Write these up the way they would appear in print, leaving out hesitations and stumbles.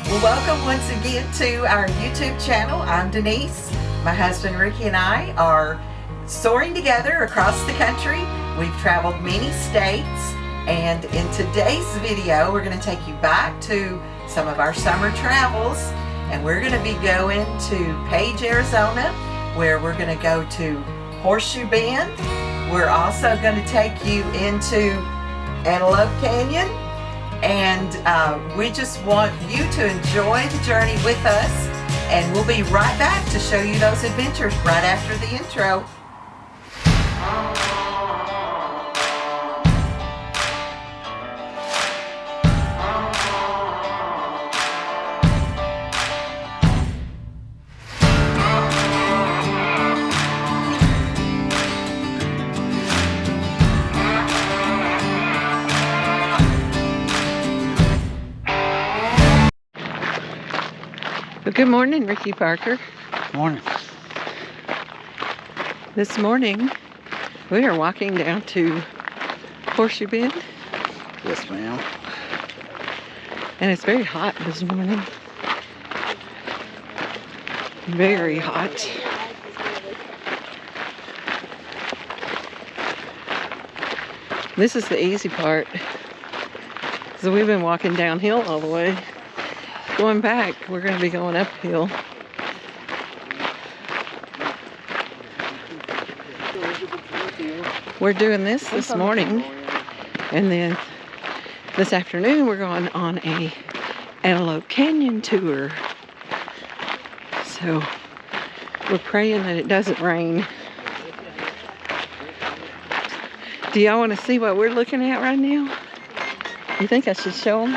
Well, welcome once again to our YouTube channel. I'm Denise. My husband Ricky and I are soaring together across the country. We've traveled many states, and in today's video we're going to take you back to some of our summer travels, and we're going to be going to Page, Arizona, where we're going to go to Horseshoe Bend. We're also going to take you into Antelope Canyon, and we just want you to enjoy the journey with us, and we'll be right back to show you those adventures right after the intro. Well, good morning, Ricky Parker. Morning. This morning, we are walking down to Horseshoe Bend. Yes, ma'am. And it's very hot this morning. Very hot. This is the easy part. So we've been walking downhill all the way. Going back, we're going to be going uphill. We're doing this morning, and then this afternoon we're going on a Antelope Canyon tour. So we're praying that it doesn't rain. Do y'all want to see what we're looking at right now? You think I should show them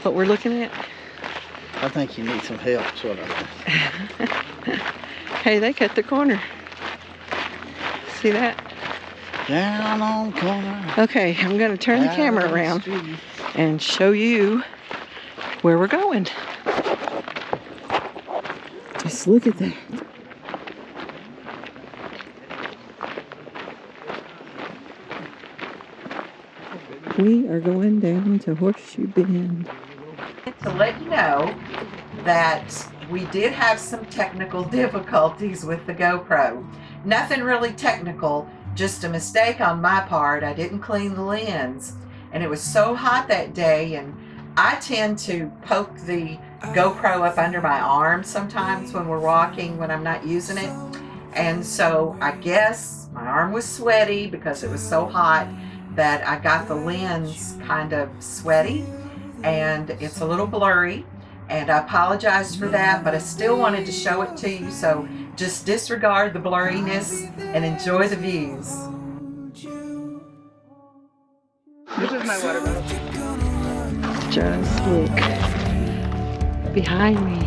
what we're looking at? I think you need some help, is what I think. Hey, they cut the corner. See that? Down on the corner. Okay, I'm going to turn the camera around and show you where we're going. Just look at that. We are going down to Horseshoe Bend. To let you know that we did have some technical difficulties with the GoPro. Nothing really technical, just a mistake on my part. I didn't clean the lens, and it was so hot that day, and I tend to poke the GoPro up under my arm sometimes when we're walking, when I'm not using it. And so I guess my arm was sweaty because it was so hot that I got the lens kind of sweaty, and it's a little blurry, and I apologize for that, but I still wanted to show it to you, so just disregard the blurriness and enjoy the views. This is my water bottle. Just look behind me.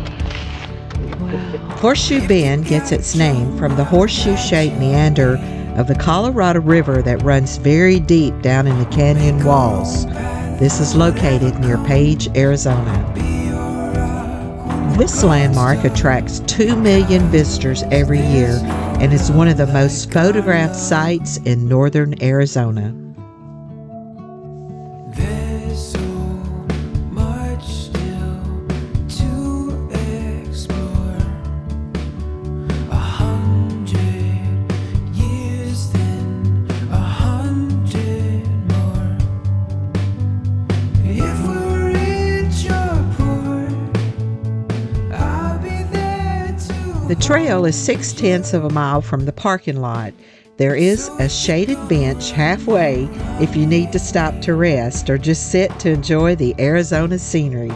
Wow. Horseshoe Bend gets its name from the horseshoe-shaped meander of the Colorado River that runs very deep down in the canyon walls. This is located near Page, Arizona. This landmark attracts 2 million visitors every year and is one of the most photographed sites in northern Arizona. The trail is 6/10 of a mile from the parking lot. There is a shaded bench halfway if you need to stop to rest or just sit to enjoy the Arizona scenery.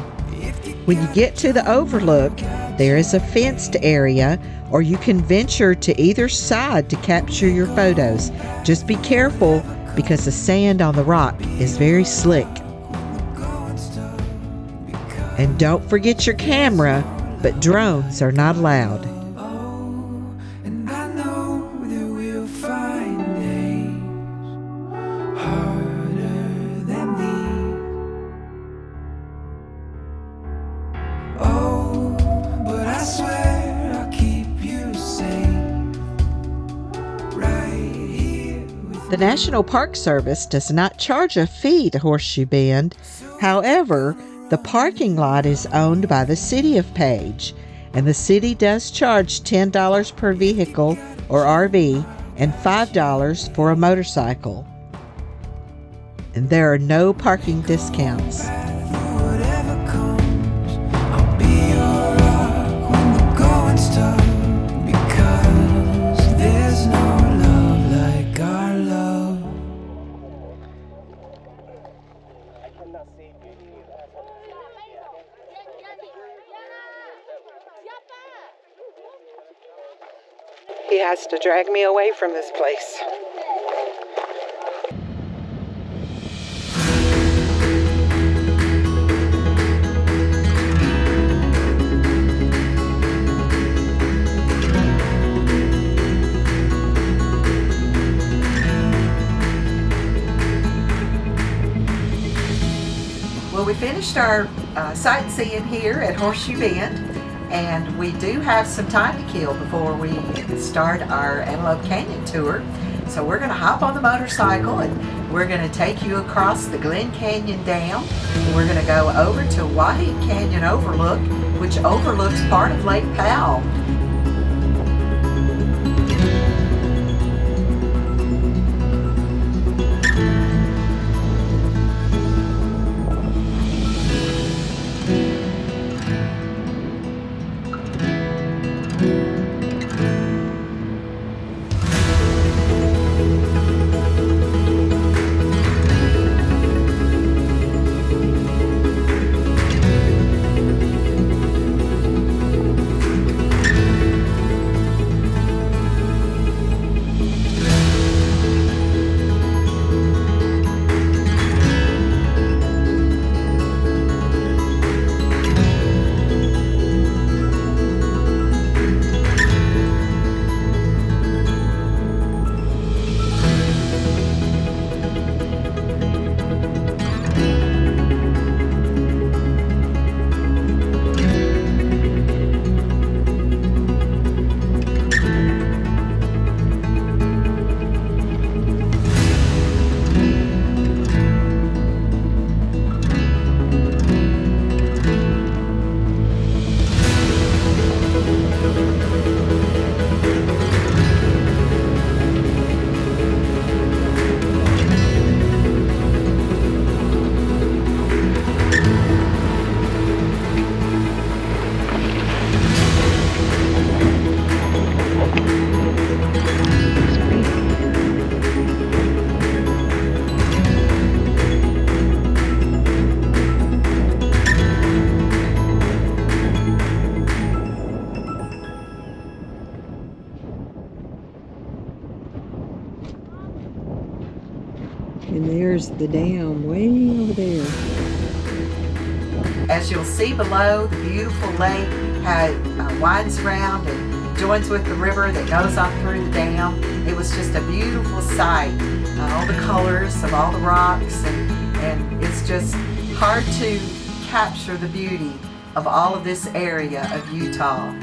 When you get to the overlook, there is a fenced area, or you can venture to either side to capture your photos. Just be careful because the sand on the rock is very slick. And don't forget your camera, but drones are not allowed. The National Park Service does not charge a fee to Horseshoe Bend. However, The parking lot is owned by the City of Page, and the city does charge $10 per vehicle or RV and $5 for a motorcycle. And there are no parking discounts. He has to drag me away from this place. Well, we finished our sightseeing here at Horseshoe Bend, and we do have some time to kill before we start our Antelope Canyon tour. So we're going to hop on the motorcycle and we're going to take you across the Glen Canyon Dam. And we're going to go over to Wahid Canyon Overlook, which overlooks part of Lake Powell. And there's the dam way over there. As you'll see below, the beautiful lake winds around and joins with the river that goes on through the dam. It was just a beautiful sight. All the colors of all the rocks, and it's just hard to capture the beauty of all of this area of Utah.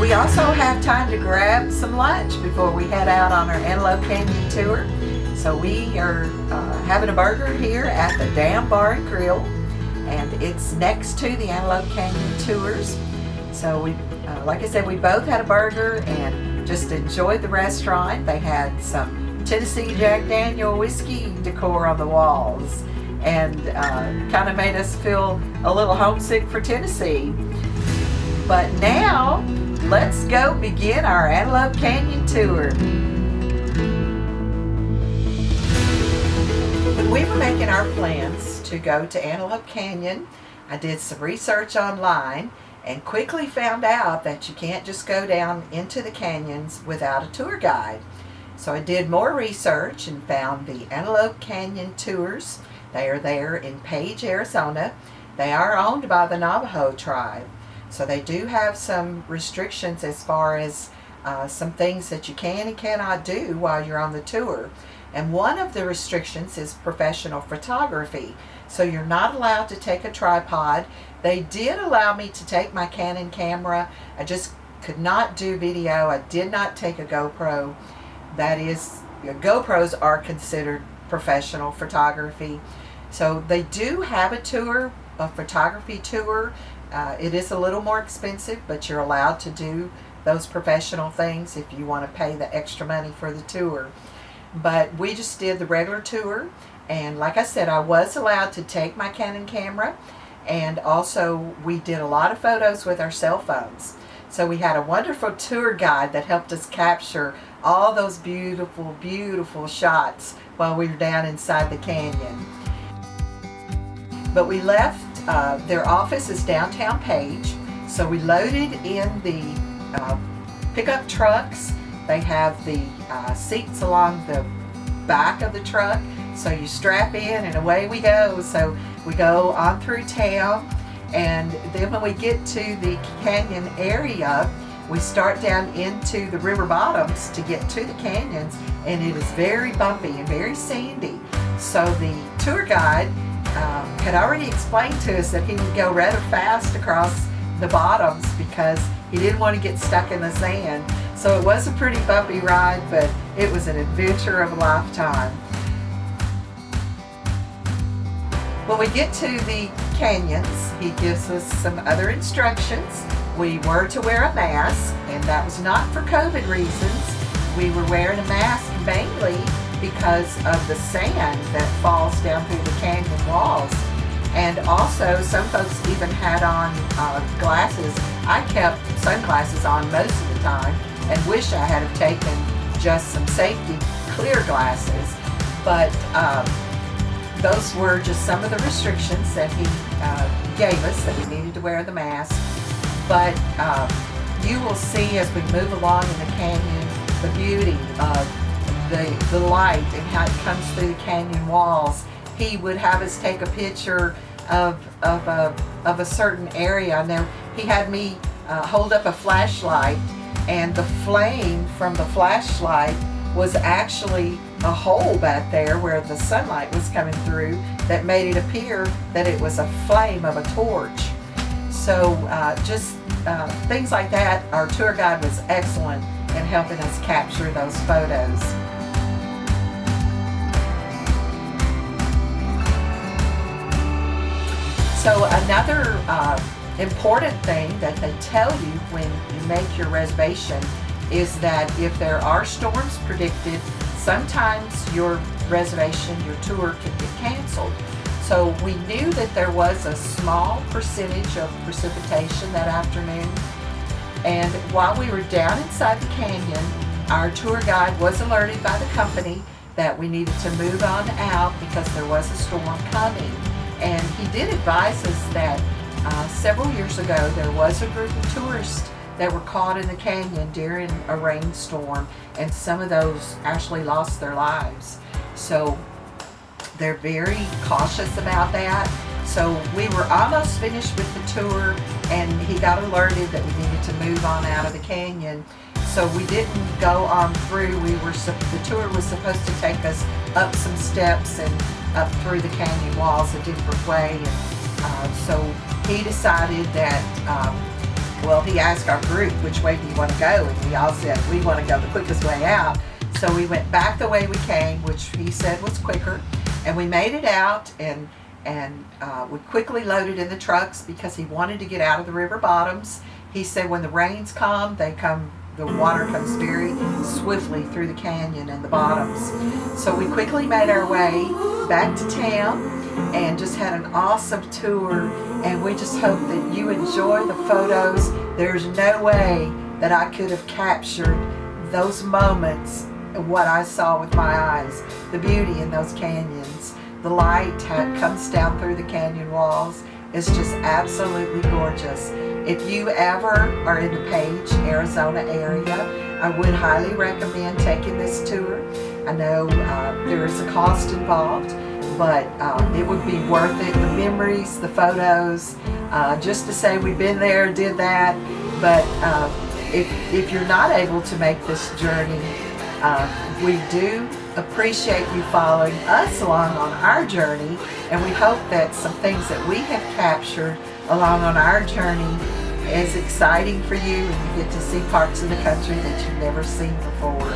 We also have time to grab some lunch before we head out on our Antelope Canyon tour. So we are having a burger here at the Dam Bar and Grill, and it's next to the Antelope Canyon tours. So we, like I said, we both had a burger and just enjoyed the restaurant. They had some Tennessee Jack Daniel whiskey decor on the walls, and kind of made us feel a little homesick for Tennessee. But now let's go begin our Antelope Canyon tour. When we were making our plans to go to Antelope Canyon, I did some research online and quickly found out that you can't just go down into the canyons without a tour guide. So I did more research and found the Antelope Canyon tours. They are there in Page, Arizona. They are owned by the Navajo tribe. So they do have some restrictions as far as some things that you can and cannot do while you're on the tour. And one of the restrictions is professional photography. So you're not allowed to take a tripod. They did allow me to take my Canon camera. I just could not do video. I did not take a GoPro. That is, GoPros are considered professional photography. So they do have a tour, a photography tour. It is a little more expensive, but you're allowed to do those professional things if you want to pay the extra money for the tour. But we just did the regular tour, and like I said, I was allowed to take my Canon camera, and also we did a lot of photos with our cell phones. So we had a wonderful tour guide that helped us capture all those beautiful, beautiful shots while we were down inside the canyon. But we left, their office is downtown Page, so we loaded in the pickup trucks. They have the seats along the back of the truck, so you strap in and away we go. So we go on through town, and then when we get to the canyon area, we start down into the river bottoms to get to the canyons, and it is very bumpy and very sandy. So the tour guide had already explained to us that he would go rather fast across the bottoms because he didn't want to get stuck in the sand. So it was a pretty bumpy ride, but it was an adventure of a lifetime. When we get to the canyons, he gives us some other instructions. We were to wear a mask, and that was not for COVID reasons. We were wearing a mask mainly because of the sand that falls down through the canyon walls. And also, some folks even had on glasses. I kept sunglasses on most of the time and wish I had have taken just some safety clear glasses. But those were just some of the restrictions that he gave us, that we needed to wear the mask. But you will see as we move along in the canyon the beauty of the light and how it comes through the canyon walls. He would have us take a picture of a certain area. I know he had me hold up a flashlight, and the flame from the flashlight was actually a hole back there where the sunlight was coming through that made it appear that it was a flame of a torch. So just things like that. Our tour guide was excellent in helping us capture those photos. So another important thing that they tell you when you make your reservation is that if there are storms predicted, sometimes your reservation, your tour can get canceled. So we knew that there was a small percentage of precipitation that afternoon. And while we were down inside the canyon, our tour guide was alerted by the company that we needed to move on out because there was a storm coming. And he did advise us that several years ago there was a group of tourists that were caught in the canyon during a rainstorm, and some of those actually lost their lives. So they're very cautious about that. So we were almost finished with the tour, and he got alerted that we needed to move on out of the canyon. So we didn't go on through. The tour was supposed to take us up some steps and up through the canyon walls a different way. And so he decided that, he asked our group, which way do you want to go? And we all said, we want to go the quickest way out. So we went back the way we came, which he said was quicker. And we made it out, and we quickly loaded in the trucks because he wanted to get out of the river bottoms. He said when the rains come, the water comes very swiftly through the canyon and the bottoms. So we quickly made our way back to town and just had an awesome tour, and we just hope that you enjoy the photos. There's no way that I could have captured those moments, what I saw with my eyes, the beauty in those canyons. The light comes down through the canyon walls. It's just absolutely gorgeous. If you ever are in the Page, Arizona area, I would highly recommend taking this tour. I know there is a cost involved, but it would be worth it. The memories, the photos, just to say we've been there, did that. But if you're not able to make this journey, we do appreciate you following us along on our journey, and we hope that some things that we have captured along on our journey is exciting for you, and you get to see parts of the country that you've never seen before.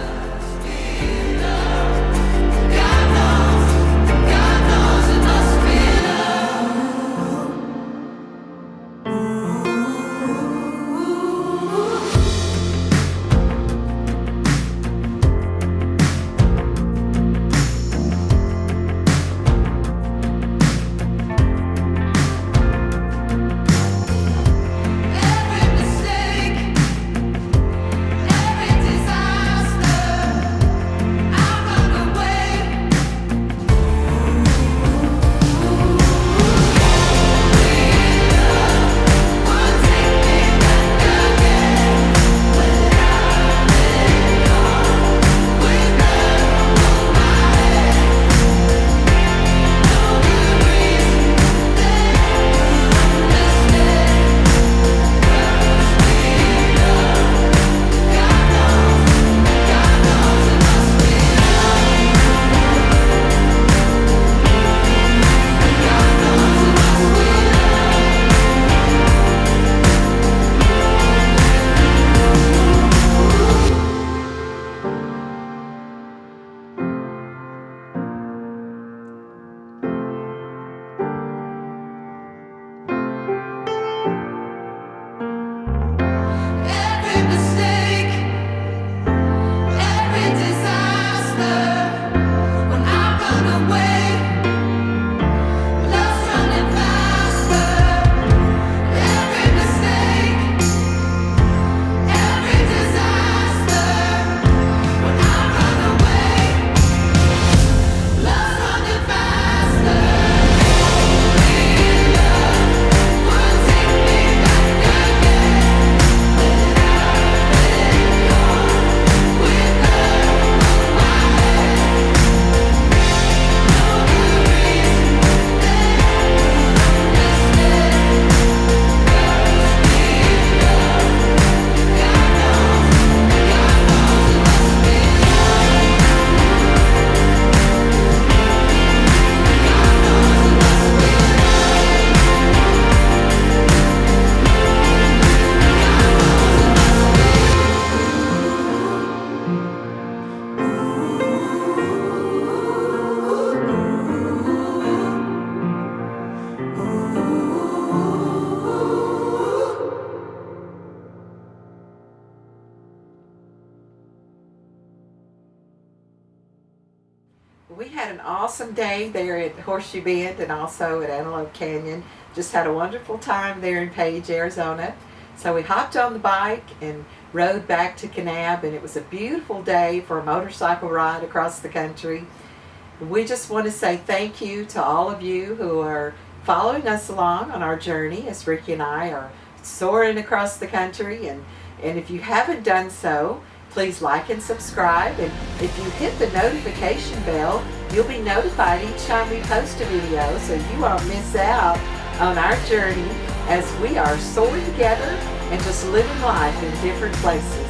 We had an awesome day there at Horseshoe Bend and also at Antelope Canyon. Just had a wonderful time there in Page, Arizona. So we hopped on the bike and rode back to Kanab, and it was a beautiful day for a motorcycle ride across the country. We just want to say thank you to all of you who are following us along on our journey as Ricky and I are soaring across the country. And if you haven't done so, please like and subscribe, and if you hit the notification bell, you'll be notified each time we post a video, so you won't miss out on our journey as we are soaring together and just living life in different places.